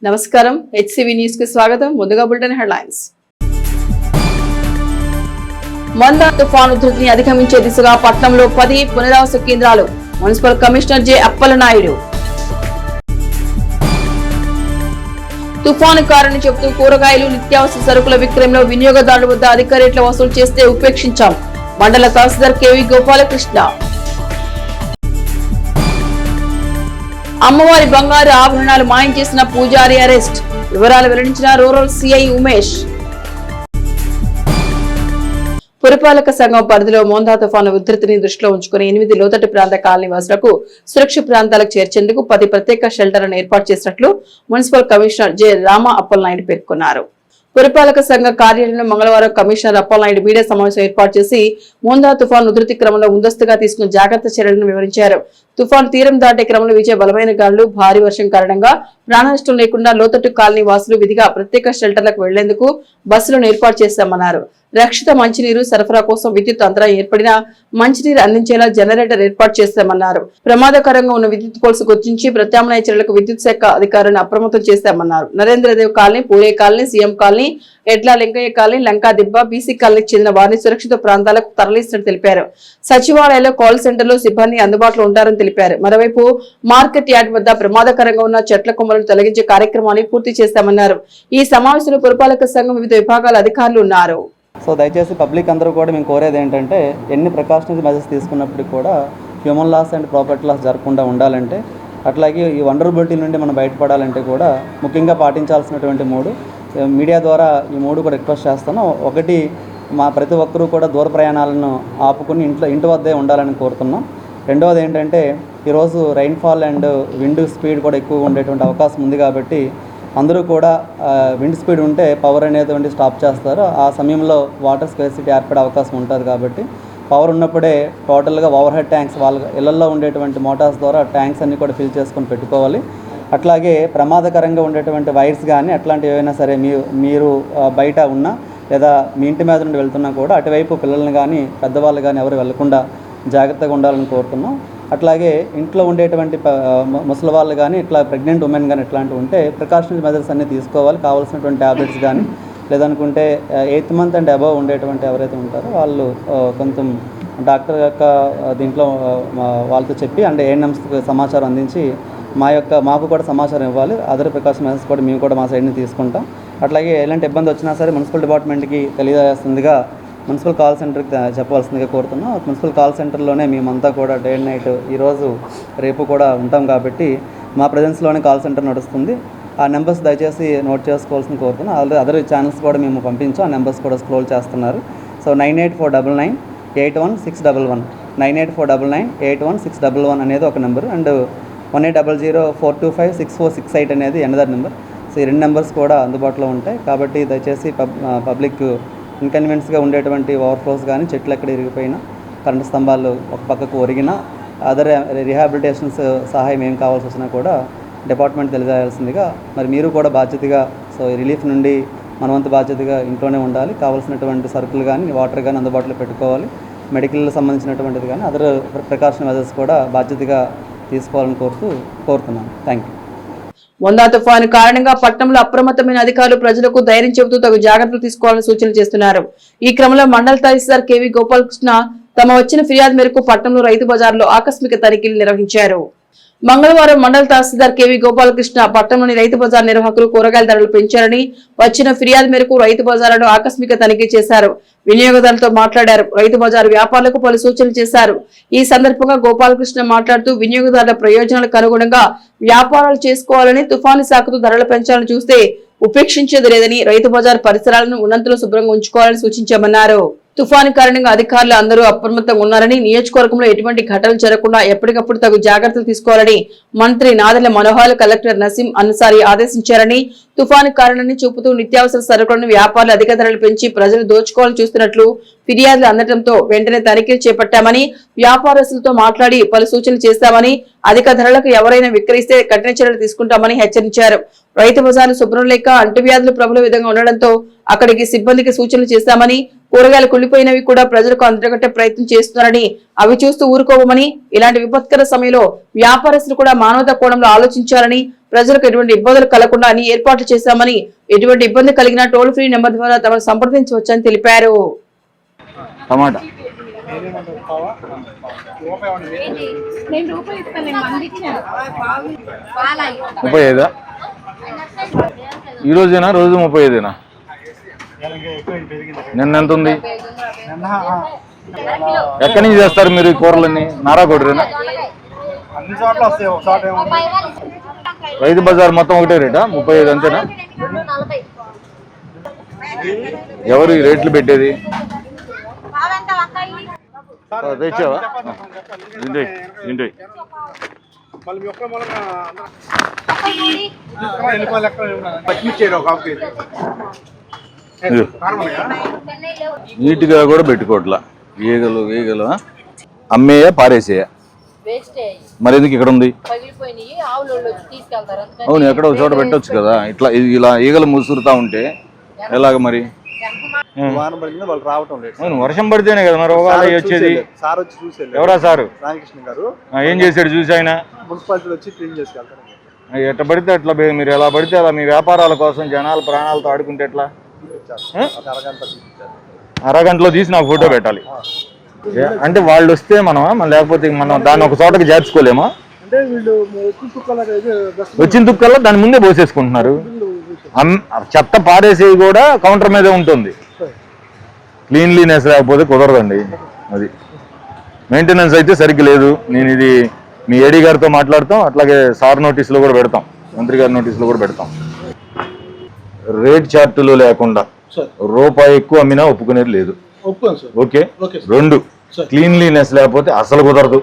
నమస్కారం HCV news కి స్వాగతం. ముందుగా బులెటిన్ హెడ్లైన్స్. మందా తుఫాను ఉధృతిని అధిగమించే దిశగా పట్నంలో 10 పునరావాస కేంద్రాలు. Municipal commissioner J Appalanaidu. తుఫాను కారణం చెబుతూ కూరగాయలు నిత్యావసర సరుకుల విక్రయంలో వినియోగదారుల వద్ద అధిక రేట్ల వసూలు చేస్తే ఉపేక్షించాం. మండల తహసీల్దార్ కెవి గోపాలకృష్ణ. అమ్మవారి బంగారు ఆభరణాలు మాయం చేసిన పూజారి అరెస్ట్. వివరాలు వెల్లడించిన రూరల్ సిఐ ఉమేష్. పురపాలక సంఘం పరిధిలో మోందా తుఫాను ఉధృతిని దృష్టిలో ఉంచుకుని 8 లోతట్టు ప్రాంత కాలనీ వాసులకు సురక్షిత ప్రాంతాలకు చేర్చేందుకు 10 ప్రత్యేక షెల్టర్లను ఏర్పాటు చేసినట్లు municipal commissioner J Rama Appalanaidu పేర్కొన్నారు. పురపాలక సంఘ కార్యాలయంలో మంగళవారం కమిషనర్ అప్పలనాయుడు మీడియా సమావేశం ఏర్పాటు చేసి మోందా తుఫాను ఉధృతి క్రమంలో ముందస్తుగా తీసుకున్న జాగ్రత్త చర్యలను వివరించారు. తుఫాను తీరం దాటే క్రమంలో వీచే బలమైన గాలులు, భారీ వర్షం కారణంగా ప్రాణ నష్టం లేకుండా లోతట్టు కాలనీ వాసులు విధిగా ప్రత్యేక షెల్టర్లకు వెళ్లేందుకు బస్సులను ఏర్పాటు చేశామన్నారు. రక్షిత మంచినీరు సరఫరా కోసం విద్యుత్ అంతరాయం ఏర్పడినా మంచినీరు అందించేలా జనరేటర్ ఏర్పాటు చేశామన్నారు. ప్రమాదకరంగా ఉన్న విద్యుత్ పోల్స్ గుర్తించి ప్రత్యామ్నాయ చర్యలకు విద్యుత్ శాఖ అధికారులను అప్రమత్తం చేశామన్నారు. Narendra Dev colony, పూరే colony, CM colony, ఎడ్ల లింగయ్య కాలనీ, లంకా దిబ్బ, బీసీ కాలనీకి చెందిన వారిని సురక్షిత ప్రాంతాలకు తరలిస్తున్నట్టు తెలిపారు. సచివాలయాల్లో కాల్ సెంటర్లో సిబ్బంది అందుబాటులో ఉంటారని తెలిపారు. మరోవైపు మార్కెట్ యార్డ్ వద్ద ప్రమాదకరంగా ఉన్న చెట్ల కొమ్మలను తొలగించే కార్యక్రమాన్ని పూర్తి చేస్తామన్నారు. ఈ సమావేశంలో పురపాలక సంఘం వివిధ విభాగాల అధికారులు ఉన్నారు. సో దయచేసి పబ్లిక్ అందరూ కూడా మేము కోరేది ఏంటంటే ఎన్ని ప్రికాషనరీ మెజర్స్ తీసుకున్నప్పటికీ కూడా human loss and property loss జరగకుండా ఉండాలంటే, అట్లాగే ఈ వనరబిలిటీ నుండి మనం బయటపడాలంటే కూడా ముఖ్యంగా పాటించాల్సినటువంటి 3 మీడియా ద్వారా ఈ 3 కూడా రిక్వెస్ట్ చేస్తాను. ఒకటి, మా ప్రతి ఒక్కరూ కూడా దూర ప్రయాణాలను ఆపుకుని ఇంటి వద్దే ఉండాలని కోరుతున్నాం. రెండవది ఏంటంటే ఈరోజు రైన్ఫాల్ అండ్ విండ్ స్పీడ్ కూడా ఎక్కువగా ఉండేటువంటి అవకాశం ఉంది కాబట్టి అందరూ కూడా విండ్ స్పీడ్ ఉంటే పవర్ అనేటువంటి స్టాప్ చేస్తారు. ఆ సమయంలో వాటర్ స్కేర్సిటీ ఏర్పడే అవకాశం ఉంటుంది కాబట్టి పవర్ ఉన్నప్పుడే టోటల్గా ఓవర్ హెడ్ ట్యాంక్స్ వాళ్ళ ఇళ్లలో ఉండేటువంటి మోటార్స్ ద్వారా ట్యాంక్స్ అన్నీ కూడా ఫిల్ చేసుకొని పెట్టుకోవాలి. అట్లాగే ప్రమాదకరంగా ఉండేటువంటి వైర్స్ కానీ అట్లాంటివి ఏవైనా సరే మీరు బయట ఉన్నా లేదా మీ ఇంటి మీద నుండి వెళ్తున్నా కూడా అటువైపు పిల్లల్ని కానీ పెద్దవాళ్ళు కానీ ఎవరు వెళ్లకుండా జాగ్రత్తగా ఉండాలని కోరుతున్నాం. అట్లాగే ఇంట్లో ఉండేటువంటి ముసలి వాళ్ళు కానీ ఇట్లా ప్రెగ్నెంట్ ఉమెన్ కానీ ఇట్లాంటివి ఉంటే ప్రికాషనరీ మెజర్స్ అన్నీ తీసుకోవాలి. కావాల్సినటువంటి ట్యాబ్లెట్స్ కానీ లేదనుకుంటే 8th month అండ్ అబవ్ ఉండేటువంటి ఎవరైతే ఉంటారో వాళ్ళు కొంచెం డాక్టర్ యొక్క దీంట్లో వాళ్ళతో చెప్పి అండ్ ఏఎన్ఎంస్కి సమాచారం అందించి మాకు కూడా సమాచారం ఇవ్వాలి. అదర్ ప్రికాషన్ మెజర్స్ కూడా మేము కూడా మా సైడ్ నుంచి తీసుకుంటాం. అట్లాగే ఎలాంటి ఇబ్బంది వచ్చినా సరే మున్సిపల్ డిపార్ట్మెంట్కి తెలియజేస్తుందిగా మున్సిపల్ కాల్ సెంటర్కి చెప్పవలసిందిగా కోరుతున్నాం. మున్సిపల్ కాల్ సెంటర్లోనే మేమంతా కూడా డే అండ్ నైట్ ఈరోజు రేపు కూడా ఉంటాం కాబట్టి మా ప్రజెన్స్లోనే కాల్ సెంటర్ నడుస్తుంది. ఆ నెంబర్స్ దయచేసి నోట్ చేసుకోవాల్సింది కోరుతున్నాం. ఆల్రెడీ అదర్ ఛానల్స్ కూడా మేము పంపించాం. ఆ నెంబర్స్ కూడా స్క్రోల్ చేస్తున్నారు. సో 9849981611 9849981611 అనేది ఒక నెంబర్ అండ్ 180042564668 అనేది అనదర్ నెంబర్. సో ఈ 2 నెంబర్స్ కూడా అందుబాటులో ఉంటాయి కాబట్టి దయచేసి పబ్లిక్ ఇన్కన్వీనియన్స్గా ఉండేటువంటి ఓవర్ఫ్లోస్ కానీ చెట్లు ఎక్కడ ఇరిగిపోయినా కరెంటు స్తంభాలు ఒక పక్కకు ఒరిగినా అదర్ రిహాబిలిటేషన్స్ సహాయం ఏం కావాల్సి వచ్చినా కూడా డిపార్ట్మెంట్ తెలియజేయాల్సిందిగా మరి మీరు కూడా బాధ్యతగా సో ఈ రిలీఫ్ నుండి మనవంతు బాధ్యతగా ఇంట్లోనే ఉండాలి. కావాల్సినటువంటి సరుకులు కానీ వాటర్ కానీ అందుబాటులో పెట్టుకోవాలి. మెడికల్ సంబంధించినటువంటిది కానీ అదర్ ప్రికాషన్ మెజర్స్ కూడా బాధ్యతగా తీసుకోవాలని కోరుతున్నాను. Thank you. మోందా తుఫాను కారణంగా పట్టణంలో అప్రమత్తమైన అధికారులు ప్రజలకు ధైర్యం చెబుతూ తగు జాగ్రత్తలు తీసుకోవాలని సూచనలు చేస్తున్నారు. ఈ క్రమంలో మండల తహసీల్దార్ కెవి గోపాలకృష్ణ తమ వచ్చిన ఫిర్యాదు మేరకు పట్టణంలో రైతు బజార్లో ఆకస్మిక తనిఖీలు నిర్వహించారు. మంగళవారం మండల తహసీల్దార్ కెవి గోపాలకృష్ణ పట్టణంలోని రైతు బజార్ నిర్వాహకులు కూరగాయల ధరలు పెంచారని వచ్చిన ఫిర్యాదు మేరకు రైతు బజార్లను ఆకస్మిక తనిఖీ చేశారు. వినియోగదారులతో మాట్లాడారు. రైతు బజారు వ్యాపారులకు పలు సూచనలు చేశారు. ఈ సందర్భంగా గోపాలకృష్ణ మాట్లాడుతూ వినియోగదారుల ప్రయోజనాలకు అనుగుణంగా వ్యాపారాలు చేసుకోవాలని, తుఫాను సాకుతూ ధరలు పెంచాలని చూస్తే ఉపేక్షించేది లేదని, రైతు బజార్ పరిసరాలను ఉన్నంతలో శుభ్రంగా ఉంచుకోవాలని సూచించామన్నారు. తుఫాను కారణంగా అధికారులు అందరూ అప్రమత్తంగా ఉన్నారని, నియోజకవర్గంలో ఎటువంటి ఘటనలు జరగకుండా ఎప్పటికప్పుడు తగు జాగ్రత్తలు తీసుకోవాలని మంత్రి నాదెళ్ల మనోహర్ కలెక్టర్ నసీం అన్సారీ ఆదేశించారని, తుఫాను కారణాన్ని చూపుతూ నిత్యావసర సరుకులను వ్యాపారులు అధిక ధరలు పెంచి ప్రజలు దోచుకోవాలని చూస్తున్నట్లు ఫిర్యాదులు అందడంతో వెంటనే తనిఖీలు చేపట్టామని, వ్యాపారస్తులతో మాట్లాడి పలు సూచనలు చేస్తామని, అధిక ధరలకు ఎవరైనా విక్రయిస్తే కఠిన చర్యలు తీసుకుంటామని హెచ్చరించారు. రైతు బజార్లు శుభ్రం లేక అంటువ్యాధులు ప్రబల విధంగా ఉండడంతో అక్కడికి సిబ్బందికి సూచనలు చేస్తామని, కూరగాయలు కుళ్లిపోయినవి కూడా ప్రజలకు అందగట్టే ప్రయత్నం చేస్తున్నారని, అవి చూస్తూ ఊరుకోవమని, ఇలాంటి విపత్కర సమయంలో వ్యాపారస్తులు కూడా మానవతా కోణంలో ఆలోచించాలని, ప్రజలకు ఎటువంటి ఇబ్బందులు కలగకుండా అన్ని ఏర్పాట్లు చేశామని ఎటువంటి ఇబ్బంది కలిగినా టోల్ ఫ్రీ నెంబర్ ద్వారా తమను సంప్రదించవచ్చని తెలిపారు. టమాటా ముప్పై ఐదా ఈరోజేనా? రోజు 35ఏనా? నిన్న ఎంత ఉంది? ఎక్కడి నుంచి చేస్తారు మీరు ఈ కూరలన్నీ? నారాకోటరేనా? రైతు బజార్ మొత్తం ఒకటే రేటా? 35 అంతేనా? ఎవరు ఈ రేట్లు పెట్టేది? తెచ్చావా? ఇంటి నీట్గా కూడా పెట్టుకోవట్లా. ఈగలు అమ్మేయా పారేసేయా? మరి ఎందుకు ఇక్కడ ఉంది? అవును, ఎక్కడో చోట పెట్టొచ్చు కదా. ఇట్లా ఇలా ఈగలు ముసురుతా ఉంటే ఎలాగ మరి? వర్షం పడితేనే కదా మరి వచ్చేది. ఎవరా సారు? ఏం చేశాడు చూసి ఆయన? ఎట్లా పడితే అట్లా మీరు ఎలా పడితే అలా మీ వ్యాపారాల కోసం జనాల ప్రాణాలతో ఆడుకుంటే ఎట్లా? అరగంటలో తీసి నాకు ఫోటో పెట్టాలి అంటే వాళ్ళు వస్తే మనమా, లేకపోతే మనం దాన్ని ఒక చోటకి చేర్చుకోలేమా? వచ్చిన తుక్కల్లో దాని ముందే పోసేసుకుంటున్నారు. చెత్త పారేసేవి కూడా కౌంటర్ మీదే ఉంటుంది. క్లీన్లీనెస్ లేకపోతే కుదరదండి. అది మెయింటెనెన్స్ అయితే సరిగ్గా లేదు. నేను ఇది మీ ఏడీ గారితో మాట్లాడతాం, అట్లాగే సార్ నోటీసులో కూడా పెడతాం, మంత్రి గారి నోటీసులో కూడా పెడతాం. రేట్ చార్టులు లేకుండా రూపాయి ఎక్కువ అమ్మినా ఒప్పుకునేది లేదు. ఓకే. 2, క్లీన్లీనెస్ లేకపోతే అసలు కుదరదు.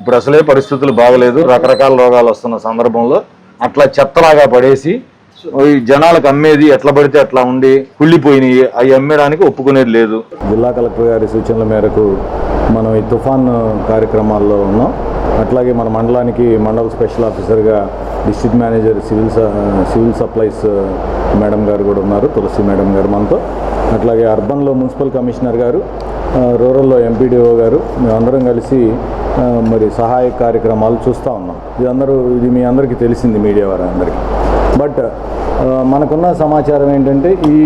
ఇప్పుడు అసలే పరిస్థితులు బాగలేదు, రకరకాల రోగాలు వస్తున్న సందర్భంలో అట్లా చెత్తలాగా పడేసి జనాలకు అమ్మేది ఎట్లా పడితే అట్లా ఉండి కుళ్ళిపోయినాయి, అవి అమ్మేయడానికి ఒప్పుకునేది లేదు. జిల్లా కలెక్టర్ గారి సూచనల మేరకు మనం ఈ తుఫాన్ కార్యక్రమాల్లో ఉన్నాం. అట్లాగే మన మండలానికి మండల స్పెషల్ ఆఫీసర్గా district manager civil supplies madam గారు కూడా ఉన్నారు, తులసి మేడం గారు మనతో. అట్లాగే అర్బన్లో మున్సిపల్ కమిషనర్ గారు, రూరల్లో ఎంపీడీఓ గారు, మేమందరం కలిసి మరి సహాయ కార్యక్రమాలు చూస్తూ ఉన్నాం. ఇది మీ అందరికీ తెలిసింది, మీడియా వారందరికీ. బట్ మనకున్న సమాచారం ఏంటంటే ఈ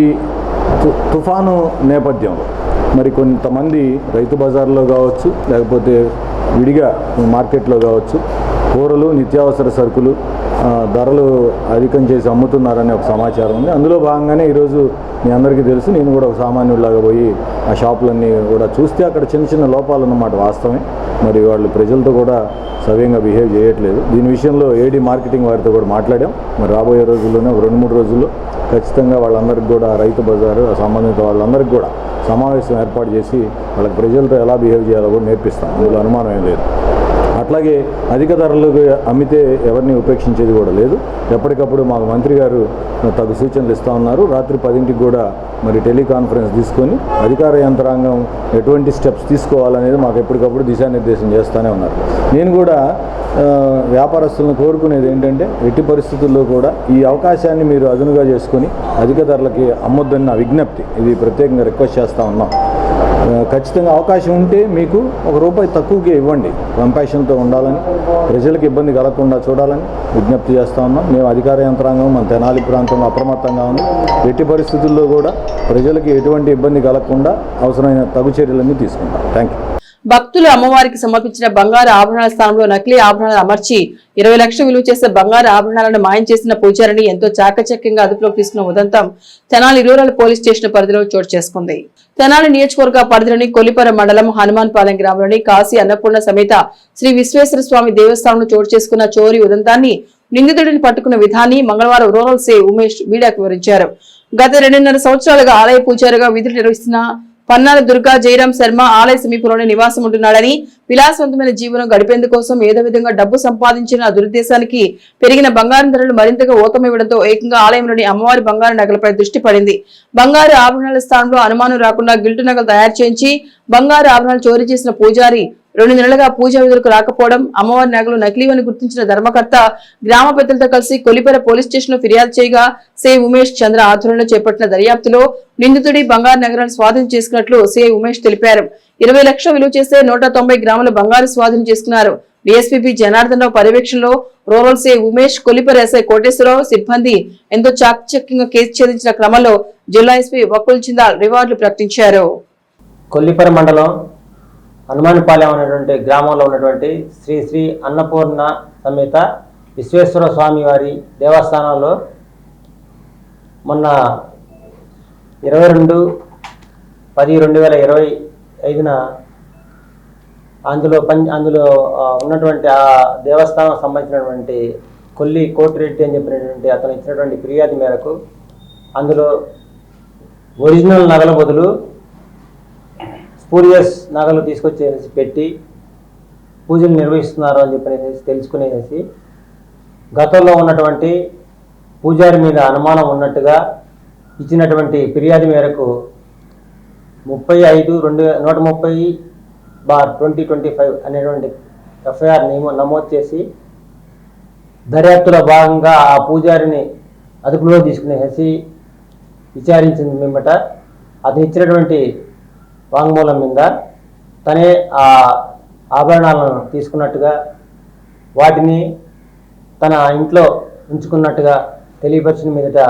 తుఫాను నేపథ్యంలో మరి కొంతమంది రైతు బజార్లో కావచ్చు, లేకపోతే విడిగా మార్కెట్లో కావచ్చు, కూరలు నిత్యావసర సరుకులు ధరలు అధికం చేసి అమ్ముతున్నారనే ఒక సమాచారం ఉంది. అందులో భాగంగానే ఈరోజు మీ అందరికీ తెలుసు, నేను కూడా ఒక సామాన్యులాగా పోయి ఆ షాపులన్నీ కూడా చూస్తే అక్కడ చిన్న చిన్న లోపాలు ఉన్నమాట వాస్తవమే. మరి వాళ్ళు ప్రజలతో కూడా సవ్యంగా బిహేవ్ చేయట్లేదు. దీని విషయంలో ఏడీ మార్కెటింగ్ వారితో కూడా మాట్లాడాం. మరి రాబోయే రోజుల్లోనే 2-3 రోజుల్లో ఖచ్చితంగా వాళ్ళందరికీ కూడా రైతు బజారు సంబంధిత వాళ్ళందరికీ కూడా సమావేశం ఏర్పాటు చేసి వాళ్ళకి ప్రజలతో ఎలా బిహేవ్ చేయాలో కూడా నేర్పిస్తాం. అందులో అనుమానం ఏం లేదు. అట్లాగే అధిక ధరలకు అమ్మితే ఎవరిని ఉపేక్షించేది కూడా లేదు. ఎప్పటికప్పుడు మాకు మంత్రి గారు తగు సూచనలు ఇస్తూ ఉన్నారు. రాత్రి 10ంటికి కూడా మరి టెలికాన్ఫరెన్స్ తీసుకొని అధికార యంత్రాంగం ఎటువంటి స్టెప్స్ తీసుకోవాలనేది మాకు ఎప్పటికప్పుడు దిశానిర్దేశం చేస్తూనే ఉన్నారు. నేను కూడా వ్యాపారస్తులను కోరుకునేది ఏంటంటే ఎట్టి పరిస్థితుల్లో కూడా ఈ అవకాశాన్ని మీరు అదునుగా చేసుకొని అధిక ధరలకి అమ్మొద్దని నా విజ్ఞప్తి. ఇది ప్రత్యేకంగా రిక్వెస్ట్ చేస్తూ ఉన్నాం. ఖచ్చితంగా అవకాశం ఉంటే మీకు ₹1 తక్కువకే ఇవ్వండి. కంపాషన్తో ఉండాలని, ప్రజలకు ఇబ్బంది కలగకుండా చూడాలని విజ్ఞప్తి చేస్తూ ఉన్నాం. మేము అధికార యంత్రాంగం మన తెనాలి ప్రాంతంలో అప్రమత్తంగా ఉంది. ఎట్టి పరిస్థితుల్లో కూడా ప్రజలకి ఎటువంటి ఇబ్బంది కలగకుండా అవసరమైన తగు చర్యలన్నీ తీసుకుంటాం. Thank you. భక్తులు అమ్మవారికి సమర్పించిన బంగారు ఆభరణాల స్థానంలో నకిలీ ఆభరణాలు అమర్చి 20 లక్షలు విలువ చేసే బంగారు ఆభరణాలను మాయం చేసిన పూజారిని ఎంతో చాకచక్యంగా అదుపులోకి తీసుకున్న ఉదంతం తెనాలి రూరల్ పోలీస్ స్టేషన్ పరిధిలో చోటు చేసుకుంది. తెనాలి నియోజకవర్గ పరిధిలోని కొల్లిపర మండలం హనుమాన్పాలెం గ్రామంలోని కాశీ అన్నపూర్ణ సమేత శ్రీ విశ్వేశ్వర స్వామి దేవస్థానంలో చోటు చేసుకున్న చోరీ ఉదంతాన్ని, నిందితుడిని పట్టుకున్న విధాన్ని మంగళవారం రూరల్ సే ఉమేష్ మీడియాకు వివరించారు. గత 2.5 సంవత్సరాలుగా ఆలయ పూజారిగా విధులు నిర్వహిస్తున్న పన్నాల దుర్గా జయరాం శర్మ ఆలయ సమీపంలోనే నివాసం ఉంటున్నాడని, విలాసవంతమైన జీవనం గడిపేందుకోసం ఏదో విధంగా డబ్బు సంపాదించిన దురుద్దేశానికి పెరిగిన బంగారం ధరలు మరింతగా ఊతమివ్వడంతో ఏకంగా ఆలయంలోని అమ్మవారి బంగారు నగలపై దృష్టి పడింది. బంగారు ఆభరణాల స్థానంలో అనుమానం రాకుండా గిల్టు నగలు తయారు చేయించి బంగారు ఆభరణాలు చోరీ చేసిన పూజారి 2 నెలలుగా పూజా విధులకు రాకపోవడం, అమ్మవారి నగలు నకిలీవని గుర్తించిన ధర్మకర్త గ్రామ పెద్దలతో కలిసి కొల్లిపర పోలీస్ స్టేషన్ లో ఫిర్యాదు చేయగా సిఐ ఉమేష్ చంద్ర ఆధ్వర్యంలో చేపట్టిన దర్యాప్తులో నిందితుడి బంగారు నగరాన్ని స్వాధీనం చేసుకున్నట్లు సిఐ ఉమేష్ తెలిపారు. 20 లక్షల విలువ చేసే 190 గ్రాముల బంగారు స్వాధీనం చేసుకున్నారు. డీఎస్పీ జనార్దన్ రావు పర్యవేక్షణలో rural CI Umesh, కొలిపర్ SI Koteswararao సిబ్బంది ఎంతో చాకచక్యంగా కేసు ఛేదించిన క్రమంలో జిల్లా ఎస్పీ వకుల్ జిందాల్ రివార్డులు ప్రకటించారు. కొల్లిపర మండలం హనుమానిపాలెం అనేటువంటి గ్రామంలో ఉన్నటువంటి శ్రీ శ్రీ అన్నపూర్ణ సమేత విశ్వేశ్వర స్వామి వారి దేవస్థానంలో మొన్న 22/10/2025 అందులో ఉన్నటువంటి ఆ దేవస్థానం సంబంధించినటువంటి కొల్లి కోటిరెడ్డి అని చెప్పినటువంటి అతను ఇచ్చినటువంటి ఫిర్యాదు మేరకు అందులో ఒరిజినల్ నగల బదులు స్పూరియస్ నగలు తీసుకొచ్చేసి పెట్టి పూజలు నిర్వహిస్తున్నారు అని చెప్పి తెలుసుకునేసి గతంలో ఉన్నటువంటి పూజారి మీద అనుమానం ఉన్నట్టుగా ఇచ్చినటువంటి ఫిర్యాదు మేరకు 35/130/2025 అనేటువంటి ఎఫ్ఐఆర్ నమోదు చేసి దర్యాప్తులో భాగంగా ఆ పూజారిని అదుపులో తీసుకునేసి విచారించింది మిమ్మట అతను ఇచ్చినటువంటి వాంగ్మూలం మీద తనే ఆ ఆభరణాలను తీసుకున్నట్టుగా వాటిని తన ఇంట్లో ఉంచుకున్నట్టుగా తెలియపరిచిన మీదట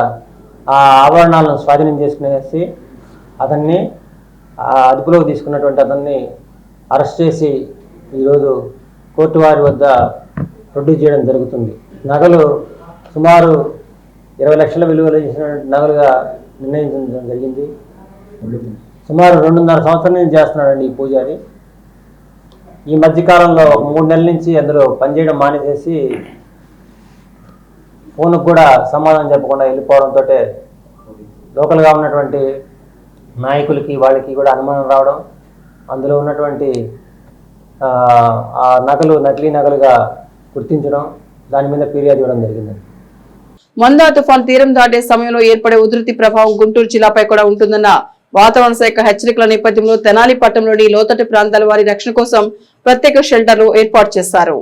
ఆ ఆభరణాలను స్వాధీనం చేసుకునేసి అతన్ని అదుపులోకి తీసుకున్నటువంటి అతన్ని అరెస్ట్ చేసి ఈరోజు కోర్టు వారి వద్ద ప్రొడ్యూస్ చేయడం జరుగుతుంది. నగలు సుమారు 20 లక్షల విలువలు చేసినటువంటి నగలుగా నిర్ణయించడం జరిగింది. సుమారు 2.5 సంవత్సరం నుంచి చేస్తున్నాడండి ఈ పూజారి. ఈ మధ్యకాలంలో 3 నెలల నుంచి అందులో పనిచేయడం మానేసేసి ఫోన్కు కూడా సమాధానం చెప్పకుండా వెళ్ళిపోవడంతో లోకల్గా ఉన్నటువంటి నాయకులకి వాళ్ళకి కూడా అనుమానం రావడం, అందులో ఉన్నటువంటి ఆ నగలు నకిలీ నగలుగా గుర్తించడం, దాని మీద ఫిర్యాదు ఇవ్వడం జరిగింది. మందా తుఫాన్ తీరం దాటే సమయంలో ఏర్పడే ఉధృతి ప్రభావం గుంటూరు జిల్లాపై కూడా ఉంటుందన్న వాతావరణ శాఖ హెచ్చరికల నేపథ్యంలో తెనాలి పట్టణంలోని లోతట్టు ప్రాంతాల వారి రక్షణ కోసం ప్రత్యేక షెల్టర్లు ఏర్పాటు చేశారు.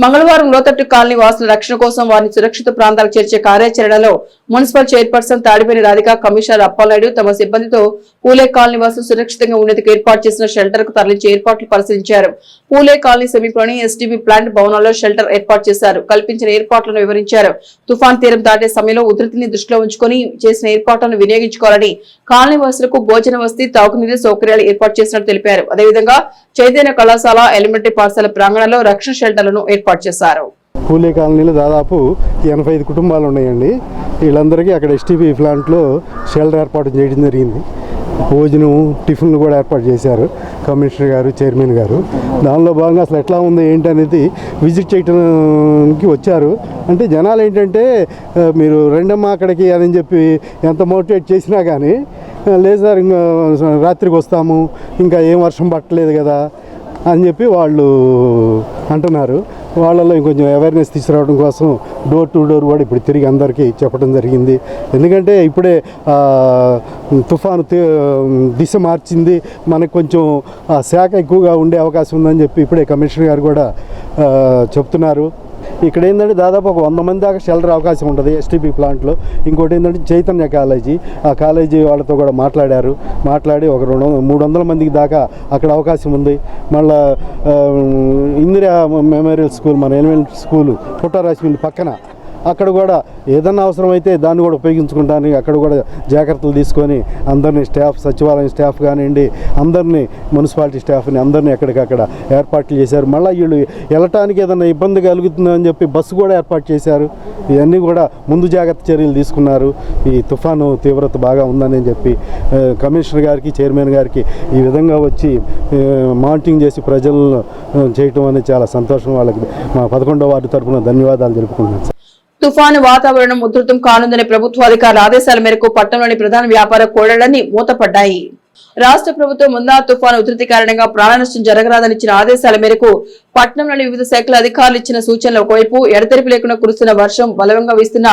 మంగళవారం లోతట్టు కాలనీ వాసుల రక్షణ కోసం వారిని సురక్షిత ప్రాంతాలకు చేర్చే కార్యాచరణలో మున్సిపల్ చైర్పర్సన్ తాడిపేని రాధిక, కమిషనర్ అప్పానాయుడు తమ సిబ్బందితో పూలే కాలనీ వాసులు సురక్షితంగా ఉండేందుకు ఏర్పాటు చేసిన షెల్టర్ కు తరలించే ఏర్పాట్లు పరిశీలించారు. పూలే కాలనీ సమీపంలోని ఎస్టీబీ ప్లాంట్ భవనాల్లో షెల్టర్ ఏర్పాటు చేశారు. కల్పించిన ఏర్పాట్లను వివరించారు. తుఫాన్ తీరం దాటే సమయంలో ఉధృతిని దృష్టిలో ఉంచుకొని చేసిన ఏర్పాట్లను వినియోగించుకోవాలని, కాలనీ వాసులకు భోజన వసతి, తాగునీరు సౌకర్యాలు ఏర్పాటు చేసినట్టు తెలిపారు. అదేవిధంగా చైతన్య కళాశాల, ఎలిమెంటరీ పాఠశాల ప్రాంగణంలో రక్షణ షెల్టర్లను ఏర్పాటు చేశారు. పూలే కాలనీలో దాదాపు 85 కుటుంబాలు ఉన్నాయండి. వీళ్ళందరికీ అక్కడ ఎస్టీపీ ప్లాంట్లో షెల్టర్ ఏర్పాటు చేయడం జరిగింది. భోజనం, టిఫిన్లు కూడా ఏర్పాటు చేశారు కమిషనర్ గారు, చైర్మన్ గారు. దానిలో భాగంగా అసలు ఎట్లా ఉంది ఏంటి అనేది విజిట్ చేయడానికి వచ్చారు. అంటే జనాలు ఏంటంటే మీరు రెండమ్మా అక్కడికి అని చెప్పి ఎంత మోటివేట్ చేసినా కానీ లేదు సార్ ఇంకా రాత్రికి వస్తాము, ఇంకా ఏం వర్షం పట్టలేదు కదా అని చెప్పి వాళ్ళు అంటున్నారు. వాళ్ళలో ఇంకొంచెం అవేర్నెస్ తీసుకురావడం కోసం డోర్ టు డోర్ కూడా ఇప్పుడు తిరిగి అందరికీ చెప్పడం జరిగింది. ఎందుకంటే ఇప్పుడే తుఫాను దిశ మార్చింది, మనకు కొంచెం శాఖ ఎక్కువగా ఉండే అవకాశం ఉందని చెప్పి ఇప్పుడే కమిషనర్ గారు కూడా చెప్తున్నారు. ఇక్కడ ఏంటంటే దాదాపు ఒక 100 మంది దాకా షెల్టర్ అవకాశం ఉంటుంది ఎస్టీపీ ప్లాంట్లో. ఇంకోటి ఏంటంటే చైతన్య కాలేజీ, ఆ కాలేజీ వాళ్ళతో కూడా మాట్లాడి ఒక 300 మందికి దాకా అక్కడ అవకాశం ఉంది. మళ్ళీ ఇందిరా మెమోరియల్ స్కూల్, మన ఎలిమెంటరీ స్కూలు పుట్టారాశ్మిల్లి పక్కన, అక్కడ కూడా ఏదన్నా అవసరమైతే దాన్ని కూడా ఉపయోగించుకుంటానికి అక్కడ కూడా జాగ్రత్తలు తీసుకొని అందరినీ స్టాఫ్, సచివాలయం స్టాఫ్ కానివ్వండి, అందరినీ మున్సిపాలిటీ స్టాఫ్ని అందరినీ ఎక్కడికక్కడ ఏర్పాట్లు చేశారు. మళ్ళీ వీళ్ళు వెళ్ళటానికి ఏదైనా ఇబ్బంది కలుగుతుందని చెప్పి బస్సు కూడా ఏర్పాటు చేశారు. ఇవన్నీ కూడా ముందు జాగ్రత్త చర్యలు తీసుకున్నారు. ఈ తుఫాను తీవ్రత బాగా ఉందని చెప్పి కమిషనర్ గారికి, చైర్మన్ గారికి ఈ విధంగా వచ్చి మానిటరింగ్ చేసి ప్రజలను చేయటం అనేది చాలా సంతోషం. వాళ్ళకి మా 11వ వార్డు తరఫున ధన్యవాదాలు తెలుపుకుంటున్నాను. తుఫాను వాతావరణం ఉధృతం కానుందని ప్రభుత్వాధికారుల ఆదేశాల మేరకు పట్టణంలోని ప్రధాన వ్యాపార కూడళ్లన్నీ మూతపడ్డాయి. రాష్ట్ర ప్రభుత్వం ముందా తుఫాను ఉధృతి కారణంగా ప్రాణ నష్టం జరగరాదని ఇచ్చిన ఆదేశాల మేరకు పట్టణంలోని వివిధ శాఖల అధికారులు ఇచ్చిన సూచనలు ఒకవైపు ఎడతెరిపి లేకుండా కురుస్తున్న వర్షం, బలవంగా వీస్తున్న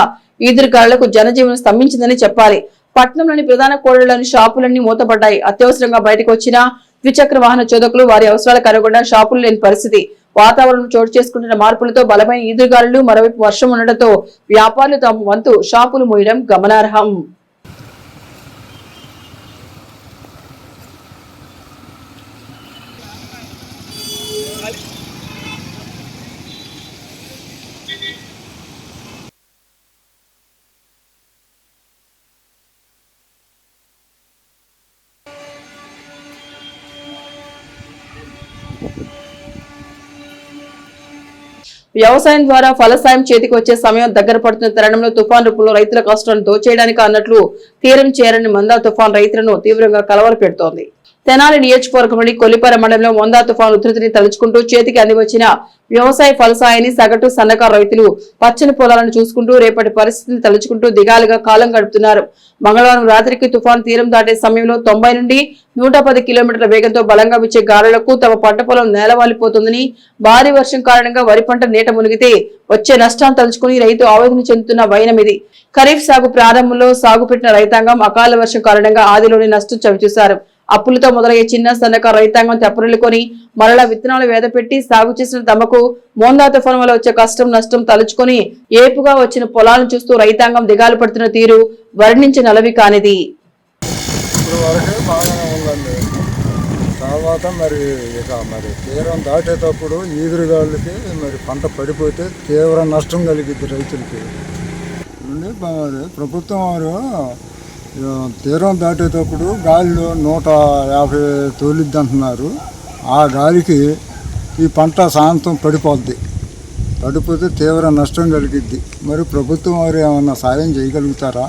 ఈదురుగాలులకు జనజీవనం స్తంభించిందని చెప్పాలి. పట్టణంలోని ప్రధాన కూడళ్లలోని షాపులన్నీ మూతపడ్డాయి. అత్యవసరంగా బయటకు వచ్చిన ద్విచక్ర వాహన చోదకులు వారి అవసరాలకు అనుగుణంగా షాపులు లేని పరిస్థితి. వాతావరణం చోటు చేసుకుంటున్న మార్పులతో బలమైన ఈదురుగాలులు, మరోవైపు వర్షం ఉండడంతో వ్యాపారులు తమ వంతు షాపులు మూయడం గమనార్హం. వ్యవసాయం ద్వారా ఫలసాయం చేతికి వచ్చే సమయం దగ్గర పడుతున్న తరుణంలో తుఫాన్ రూపంలో రైతుల కష్టాలను దోచేయడానికి అన్నట్లు తీరం చేరని మందా తుఫాన్ రైతులను తీవ్రంగా కలవరపెడుతోంది. తెనాలి నియోజకవర్గంలోని కొల్లిపర మండలంలో మందా తుఫాను ఉధృతిని తలుచుకుంటూ చేతికి అందివచ్చిన వ్యవసాయ ఫలసాయాన్ని సగటు సన్నకారు రైతులు పచ్చని పొలాలను చూసుకుంటూ రేపటి పరిస్థితిని తలుచుకుంటూ దిగాలుగా కాలం గడుపుతున్నారు. మంగళవారం రాత్రికి తుఫాను తీరం దాటే సమయంలో 90 నుండి 110 కిలోమీటర్ల వేగంతో బలంగా వీచే గాలులకు తమ పంట పొలం నేలవాలిపోతుందని, భారీ వర్షం కారణంగా వరి పంట నీట మునిగితే వచ్చే నష్టాన్ని తలుచుకుని రైతు ఆవేదన చెందుతున్న వైనం ఇది. ఖరీఫ్ సాగు ప్రారంభంలో సాగు పెట్టిన రైతాంగం అకాల వర్షం కారణంగా ఆదిలోని నష్టం చవిచూశారు. అప్పులతో మొదలయ్యే చిన్న సన్నకారు రైతాంగం తెప్పరిల్లుకొని మరలా విత్తనాలు వేదపెట్టి సాగు చేసిన తమకు మోందా తుఫాను వల్ల వచ్చే కష్టం నష్టం తలుచుకొని ఏపుగా వచ్చిన పొలాలను చూస్తూ రైతాంగం దిగాలు పడుతున్న తీరు వర్ణించి నలవి కానిది. తర్వాత మరి తీరం దాటేటప్పుడు ఈదురుగాళ్ళకి పంట పడిపోతే తీవ్ర నష్టం కలిగిద్ది రైతులకి. ప్రభుత్వం వారు తీరం దాటేటప్పుడు గాలిలో 150 తోలిద్ది అంటున్నారు. ఆ గాలికి ఈ పంట శాంతం పడిపోతే తీవ్ర నష్టం కలిగిద్ది. మరి ప్రభుత్వం వారు ఏమన్నా సాయం చేయగలుగుతారా?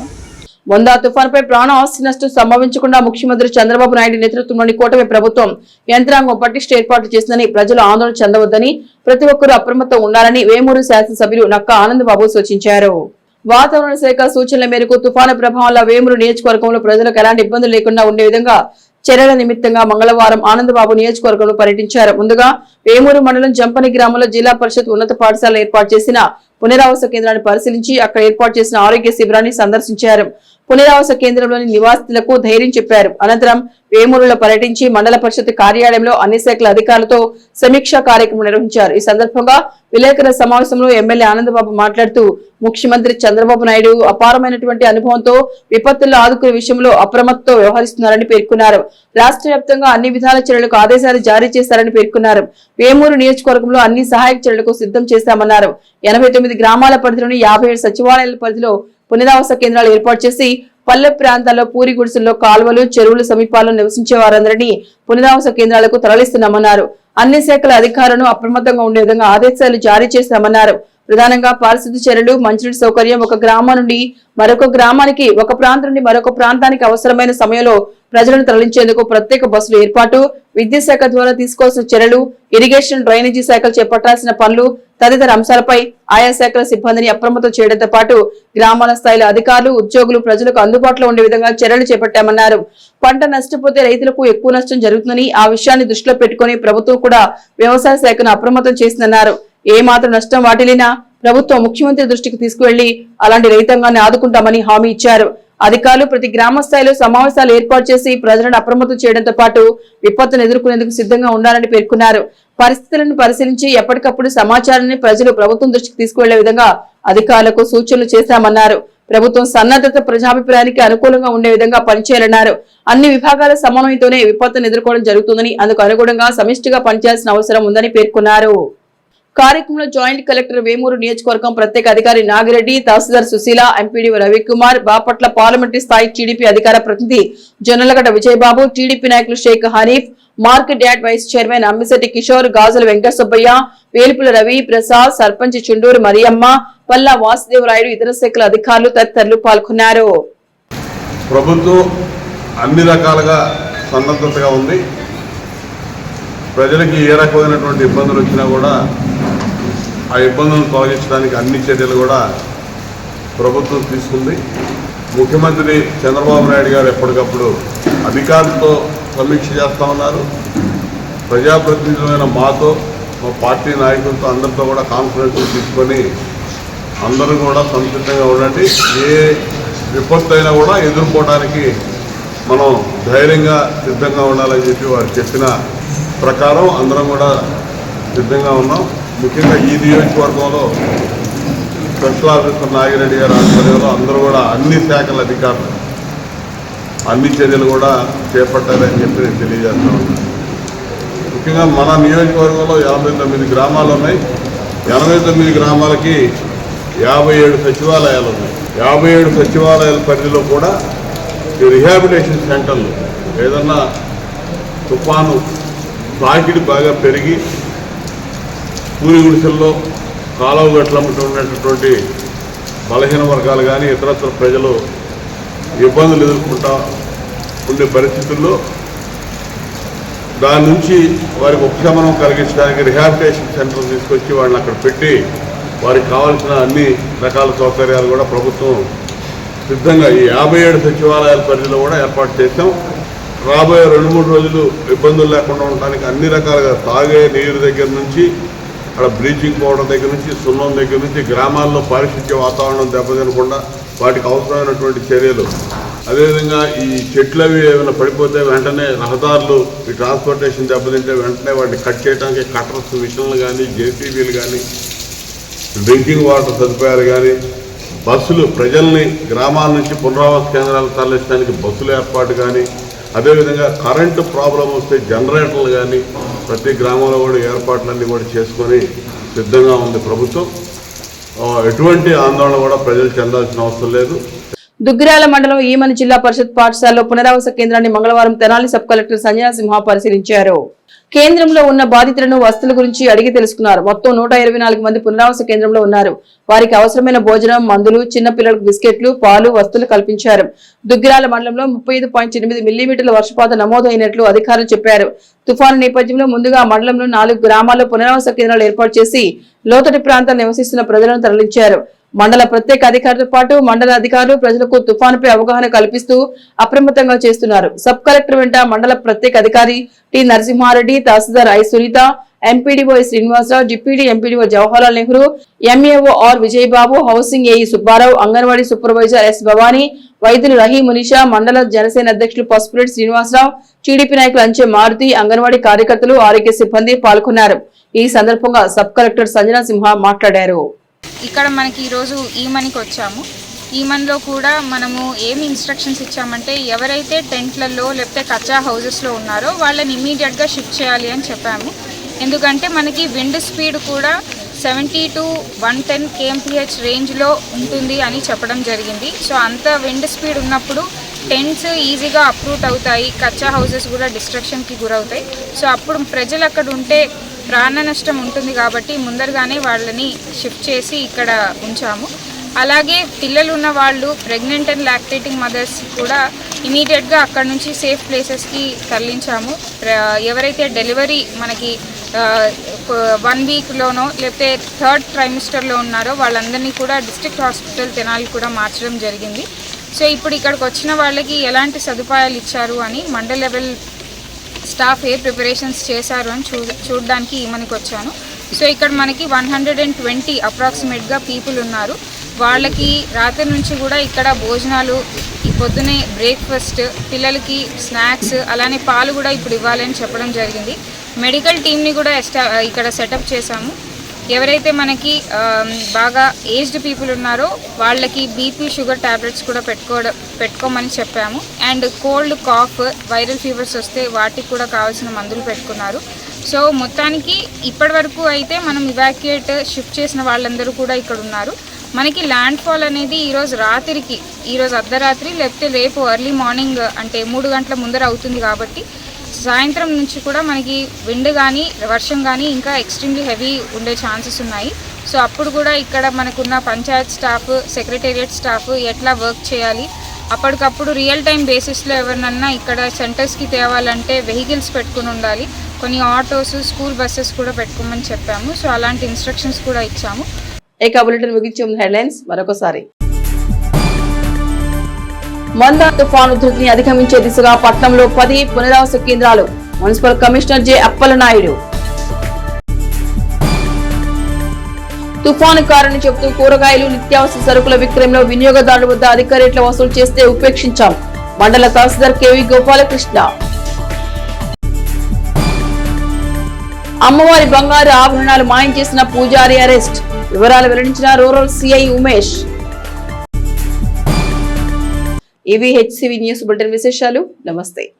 మొందా తుఫానుపై ప్రాణ ఆస్తి నష్టం సంభవించకుండా ముఖ్యమంత్రి చంద్రబాబు నాయుడు నేతృత్వంలోని కూటమి ప్రభుత్వం యంత్రాంగం పటిష్ట ఏర్పాట్లు చేసిందని, ప్రజలు ఆందోళన చెందవద్దని, ప్రతి ఒక్కరూ అప్రమత్తం ఉండాలని వేమూరు శాసనసభ్యులు నక్కా ఆనందబాబు సూచించారు. వాతావరణ శాఖ సూచనల మేరకు తుఫాను ప్రభావంలో వేమూరు నియోజకవర్గంలో ప్రజలకు ఎలాంటి ఇబ్బందులు లేకుండా ఉండే విధంగా చర్యల నిమిత్తంగా మంగళవారం ఆనందబాబు నియోజకవర్గంలో పర్యటించారు. ముందుగా వేమూరు మండలం జంపని గ్రామంలో జిల్లా పరిషత్ ఉన్నత పాఠశాల ఏర్పాటు చేసిన పునరావాస కేంద్రాన్ని పరిశీలించి అక్కడ ఏర్పాటు చేసిన ఆరోగ్య శిబిరాన్ని సందర్శించారు. పునరావాస కేంద్రంలోని నివాసితులకు ధైర్యం చెప్పారు. అనంతరం వేమూరులో పర్యటించి మండల పరిషత్ కార్యాలయంలో అన్ని శాఖల అధికారులతో సమీక్షా కార్యక్రమం నిర్వహించారు. ఈ సందర్భంగా విలేకరుల సమావేశంలో ఎమ్మెల్యే ఆనందబాబు మాట్లాడుతూ, ముఖ్యమంత్రి చంద్రబాబు నాయుడు అపారమైనటువంటి అనుభవంతో విపత్తుల్లో ఆదుకునే విషయంలో అప్రమత్తతో వ్యవహరిస్తున్నారని పేర్కొన్నారు. రాష్ట్ర వ్యాప్తంగా అన్ని విధాల చర్యలకు ఆదేశాలు జారీ చేశారని పేర్కొన్నారు. వేమూరు నియోజకవర్గంలో అన్ని సహాయక చర్యలకు సిద్ధం చేశామన్నారు. 89 గ్రామాల పరిధిలోని 57 సచివాలయాల పరిధిలో పునరావాస కేంద్రాలు ఏర్పాటు చేసి పల్లె ప్రాంతాల్లో పూరి గుడిసెల్లో కాలువలు చెరువుల సమీపాల్లో నివసించే వారందరినీ పునరావాస కేంద్రాలకు తరలిస్తున్నామన్నారు. అన్ని శాఖల అధికారులను అప్రమత్తంగా ఉండే విధంగా ఆదేశాలు జారీ చేశామన్నారు. ప్రధానంగా పారిశుద్ధ్య చర్యలు, మంచినీటి సౌకర్యం, ఒక గ్రామం నుండి మరొక గ్రామానికి, ఒక ప్రాంతం నుండి మరొక ప్రాంతానికి అవసరమైన సమయంలో ప్రజలను తరలించేందుకు ప్రత్యేక బస్సులు ఏర్పాటు, విద్యుత్ శాఖ ద్వారా తీసుకోవాల్సిన చర్యలు, ఇరిగేషన్, డ్రైనేజీ శాఖలు చేపట్టాల్సిన పనులు తదితర అంశాలపై ఆయా శాఖల సిబ్బందిని అప్రమత్తం చేయడంతో పాటు గ్రామాల స్థాయిలో అధికారులు, ఉద్యోగులు ప్రజలకు అందుబాటులో ఉండే విధంగా చర్యలు చేపట్టామన్నారు. పంట నష్టపోతే రైతులకు ఎక్కువ నష్టం జరుగుతుందని, ఆ విషయాన్ని దృష్టిలో పెట్టుకుని ప్రభుత్వం కూడా వ్యవసాయ శాఖను అప్రమత్తం చేసిందన్నారు. ఏ మాత్రం నష్టం వాటిల్లినా ప్రభుత్వం ముఖ్యమంత్రి దృష్టికి తీసుకువెళ్లి అలాంటి రైతాంగాన్ని ఆదుకుంటామని హామీ ఇచ్చారు. అధికారులు ప్రతి గ్రామ స్థాయిలో సమావేశాలు ఏర్పాటు చేసి ప్రజలను అప్రమత్తం చేయడంతో పాటు విపత్తును ఎదుర్కొనేందుకు సిద్ధంగా ఉండాలని పేర్కొన్నారు. పరిస్థితులను పరిశీలించి ఎప్పటికప్పుడు సమాచారాన్ని ప్రజలు ప్రభుత్వం దృష్టికి తీసుకువెళ్లే విధంగా అధికారులకు సూచనలు చేశామన్నారు. ప్రభుత్వం సన్నద్ధత ప్రజాభిప్రాయానికి అనుకూలంగా ఉండే విధంగా పనిచేయాలన్నారు. అన్ని విభాగాల సమన్వయంతోనే విపత్తును ఎదుర్కోవడం జరుగుతుందని, అందుకు అనుగుణంగా సమిష్టిగా పనిచేయాల్సిన అవసరం ఉందని పేర్కొన్నారు. కార్యక్రమంలో జాయింట్ కలెక్టర్ వేమూరు నియోజకవర్గం ప్రత్యేక అధికారి నాగిరెడ్డి, తహసీల్దార్ సుశీల, ఎంపీడీ రవికుమార్, బాపట్ల పార్లమెంటరీ స్థాయి టీడీపీ అధికార ప్రతినిధి జొన్నలగడ్డ విజయబాబు, టీడీపీ నాయకులు Sheikh Hanif, market yard vice chairman Ammisetti Kishore, Gajula Venkata Subbaiah, Velupula Ravi Prasad, sarpanch Chunduru Mariyamma, Palla Vasudevarayudu, ఇతర శాఖల అధికారులు తదితరులు పాల్గొన్నారు. ప్రభుత్వం అన్ని రకాలుగా సన్నద్ధతగా ఉంది. ప్రజలకి ఏ రకమైనటువంటి ఇబ్బందులు వచ్చినా కూడా ఆ ఇబ్బందులను తొలగించడానికి అన్ని చర్యలు కూడా ప్రభుత్వం తీసుకుంది. ముఖ్యమంత్రి చంద్రబాబు నాయుడు గారు ఎప్పటికప్పుడు అధికారులతో సమీక్ష చేస్తూ ఉన్నారు. ప్రజాప్రతినిధులైన మాతో, మా పార్టీ నాయకులతో అందరితో కూడా కాన్ఫరెన్స్ తీసుకొని అందరూ కూడా సంసిద్ధంగా ఉండండి, ఏ విపత్తు అయినా కూడా ఎదుర్కోవడానికి మనం ధైర్యంగా సిద్ధంగా ఉండాలని చెప్పి వారు చెప్పిన ప్రకారం అందరం కూడా సిద్ధంగా ఉన్నాం. ముఖ్యంగా ఈ నియోజకవర్గంలో స్పెషల్ ఆఫీసర్ నాగిరెడ్డి గారి ఆధ్వర్యంలో అందరూ కూడా అన్ని శాఖల అధికారులు అన్ని చర్యలు కూడా చేపట్టాలని చెప్పి నేను తెలియజేస్తా ఉన్నాను. ముఖ్యంగా మన నియోజకవర్గంలో 89 గ్రామాలు ఉన్నాయి. 89 గ్రామాలకి 57 సచివాలయాలు ఉన్నాయి. 57 సచివాలయాల పరిధిలో కూడా ఈ రిహాబిలిటేషన్ సెంటర్లు ఏదన్నా తుఫాను తాకిడి బాగా పెరిగి పూరి గుడిసెల్లో కాలువ గట్లమ్మటూ ఉన్నటువంటి బలహీన వర్గాలు కానీ ఇతరత్ర ప్రజలు ఇబ్బందులు ఎదుర్కొంటా ఉండే పరిస్థితుల్లో దాని నుంచి వారికి ఉపశమనం కలిగించడానికి రిహాబిలిటేషన్ సెంటర్ తీసుకొచ్చి వాళ్ళని అక్కడ పెట్టి వారికి కావాల్సిన అన్ని రకాల సౌకర్యాలు కూడా ప్రభుత్వం సిద్ధంగా ఈ 57 సచివాలయాల పరిధిలో కూడా ఏర్పాటు చేశాం. రాబోయే 2-3 రోజులు ఇబ్బందులు లేకుండా ఉండడానికి అన్ని రకాలుగా తాగే నీరు దగ్గర నుంచి అక్కడ బ్లీచింగ్ పౌడర్ దగ్గర నుంచి సున్నం దగ్గర నుంచి గ్రామాల్లో పారిశుద్ధ్య వాతావరణం దెబ్బతినకుండా వాటికి అవసరమైనటువంటి చర్యలు, అదేవిధంగా ఈ చెట్లు అవి ఏమైనా పడిపోతే వెంటనే రహదారులు ఈ ట్రాన్స్పోర్టేషన్ దెబ్బతింటే వెంటనే వాటిని కట్ చేయడానికి కట్టర్స్ మిషన్లు కానీ జేసీబీలు కానీ డ్రింకింగ్ వాటర్ సదుపాయాలు కానీ బస్సులు ప్రజల్ని గ్రామాల నుంచి పునరావాస కేంద్రాలకు తరలించడానికి బస్సుల ఏర్పాటు కానీ అదేవిధంగా కరెంటు ప్రాబ్లం వస్తే జనరేటర్లు కానీ ప్రతి గ్రామంలో కూడా ఏర్పాట్లన్నీ కూడా చేసుకొని సిద్ధంగా ఉంది ప్రభుత్వం. ఎటువంటి ఆందోళన కూడా ప్రజలు చెందాల్సిన అవసరం లేదు. దుగ్గిరాల మండలం ఈమని జిల్లా పరిషత్ పాఠశాలలో పునరావాస కేంద్రాన్ని మంగళవారం తెనాలి సబ్ కలెక్టర్ సంజనా సింహ పరిశీలించారు. కేంద్రంలో ఉన్న బాధితులను వసతుల గురించి అడిగి తెలుసుకున్నారు. మొత్తం 124 మంది పునరావాస కేంద్రంలో ఉన్నారు. వారికి అవసరమైన భోజనం, మందులు, చిన్న పిల్లలకు బిస్కెట్లు, పాలు, వస్తువులు కల్పించారు. దుగ్గిరాల మండలంలో 35.8 మిల్లీమీటర్ల వర్షపాతం నమోదైనట్లు అధికారులు చెప్పారు. తుఫాను నేపథ్యంలో ముందుగా మండలంలో 4 గ్రామాల్లో పునరావాస కేంద్రాలు ఏర్పాటు చేసి లోతటి ప్రాంతాల్లో నివసిస్తున్న ప్రజలను తరలించారు. మండల ప్రత్యేక అధికారులతో పాటు మండల అధికారులు ప్రజలకు తుఫానుపై అవగాహన కల్పిస్తూ అప్రమత్తంగా చేస్తున్నారు. సబ్ కలెక్టర్ వెంట మండల ప్రత్యేక అధికారి టి నరసింహారెడ్డి, తహసీల్దార్ I Sunitha, MPDO Srinivasarao, deputy MPDO Jawaharlal Nehru, MAO R Vijayababu, housing AE Subbarao, anganwadi supervisor S Bhavani, వైద్యులు రహీ మునిషా, మండల జనసేన అధ్యక్షులు పసుపురెడ్డి శ్రీనివాసరావు, టీడీపీ నాయకులు అంచె మారుతి, అంగన్వాడీ కార్యకర్తలు, ఆరోగ్య సిబ్బంది పాల్గొన్నారు. ఈ సందర్భంగా సబ్ కలెక్టర్ సంజనా సింహ మాట్లాడారు. ఇక్కడ మనకి ఈరోజు ఈమనికి వచ్చాము. ఈమన్లో కూడా మనము ఏమి ఇన్స్ట్రక్షన్స్ ఇచ్చామంటే ఎవరైతే టెంట్లలో లేకపోతే కచ్చా హౌజెస్లో ఉన్నారో వాళ్ళని ఇమ్మీడియట్గా షిఫ్ట్ చేయాలి అని చెప్పాము. ఎందుకంటే మనకి విండ్ స్పీడ్ కూడా 70 to 110 kmph రేంజ్లో ఉంటుంది అని చెప్పడం జరిగింది. సో అంత విండ్ స్పీడ్ ఉన్నప్పుడు టెంట్స్ ఈజీగా అప్రూట్ అవుతాయి, కచ్చా హౌసెస్ కూడా డిస్ట్రక్షన్కి గురవుతాయి. సో అప్పుడు ప్రజలు అక్కడ ఉంటే ప్రాణ నష్టం ఉంటుంది కాబట్టి ముందరగానే వాళ్ళని షిఫ్ట్ చేసి ఇక్కడ ఉంచాము. అలాగే పిల్లలు ఉన్న వాళ్ళు, ప్రెగ్నెంట్ అండ్ లాక్టేటింగ్ మదర్స్ కూడా ఇమీడియట్గా అక్కడ నుంచి సేఫ్ ప్లేసెస్కి తరలించాము. ఎవరైతే డెలివరీ మనకి 1 వీక్లోనో లేకపోతే 3rd ట్రైమిస్టర్లో ఉన్నారో వాళ్ళందరినీ కూడా డిస్ట్రిక్ట్ హాస్పిటల్ తెనాలి కూడా మార్చడం జరిగింది. సో ఇప్పుడు ఇక్కడికి వచ్చిన వాళ్ళకి ఎలాంటి సదుపాయాలు ఇచ్చారు అని మండల్ లెవెల్ స్టాఫ్ ఏ ప్రిపరేషన్స్ చేశారు అని చూడడానికి మనకి వచ్చాను. సో ఇక్కడ మనకి 120 అప్రాక్సిమేట్గా పీపుల్ ఉన్నారు. వాళ్ళకి రాత్రి నుంచి కూడా ఇక్కడ భోజనాలు, ఈ పొద్దునే బ్రేక్ఫాస్ట్, పిల్లలకి స్నాక్స్, అలానే పాలు కూడా ఇప్పుడు ఇవ్వాలని చెప్పడం జరిగింది. మెడికల్ టీమ్ని కూడా ఇక్కడ సెటప్ చేశాము. ఎవరైతే మనకి బాగా ఏజ్డ్ పీపుల్ ఉన్నారో వాళ్ళకి బీపీ, షుగర్ ట్యాబ్లెట్స్ కూడా పెట్టుకోమని చెప్పాము. And cold, cough, viral fevers వస్తే వాటికి కూడా కావాల్సిన మందులు పెట్టుకున్నారు. సో మొత్తానికి ఇప్పటి వరకు అయితే మనం ఇవాక్యుయేట్ షిఫ్ట్ చేసిన వాళ్ళందరూ కూడా ఇక్కడ ఉన్నారు. మనకి ల్యాండ్ ఫాల్ అనేది ఈరోజు రాత్రికి, ఈరోజు అర్ధరాత్రి లేకపోతే రేపు ఎర్లీ మార్నింగ్ అంటే 3 గంటల ముందర అవుతుంది కాబట్టి సాయంత్రం నుంచి కూడా మనకి విండ్ కానీ వర్షం కానీ ఇంకా ఎక్స్ట్రీమ్లీ హెవీ ఉండే ఛాన్సెస్ ఉన్నాయి. సో అప్పుడు కూడా ఇక్కడ మనకున్న పంచాయత్ స్టాఫ్, సెక్రటేరియట్ స్టాఫ్ ఎట్లా వర్క్ చేయాలి, అప్పటికప్పుడు రియల్ టైం బేసిస్లో ఎవరినన్నా ఇక్కడ సెంటర్స్కి తేవాలంటే వెహికల్స్ పెట్టుకుని ఉండాలి. కొన్ని ఆటోస్, స్కూల్ బస్సెస్ కూడా పెట్టుకోమని చెప్పాము. సో అలాంటి ఇన్స్ట్రక్షన్స్ కూడా ఇచ్చాము. బులెటిన్ ముగించే హెడ్లైన్స్ మరొకసారి. మందా తుఫాను ఉధృతిని అధిగమించే దిశగా పట్నంలో 10 పునరావాస కేంద్రాలు. Municipal commissioner J Appalanaidu. తుఫాను కారణం చెబుతూ కూరగాయలు, నిత్యావసర సరుకుల విక్రయంలో వినియోగదారుల వద్ద అధిక రేట్ల వసూలు చేస్తే ఉపేక్షించాం. మండల తహసీల్దార్ కెవి గోపాలకృష్ణ. అమ్మవారి బంగారు ఆభరణాలు మాయం చేసిన పూజారి అరెస్ట్. వివరాలు వెల్లడించిన రూరల్ సిఐ ఉమేష్. ఇవి హెచ్సివి న్యూస్ బులెటిన్ విశేషాలు. నమస్తే.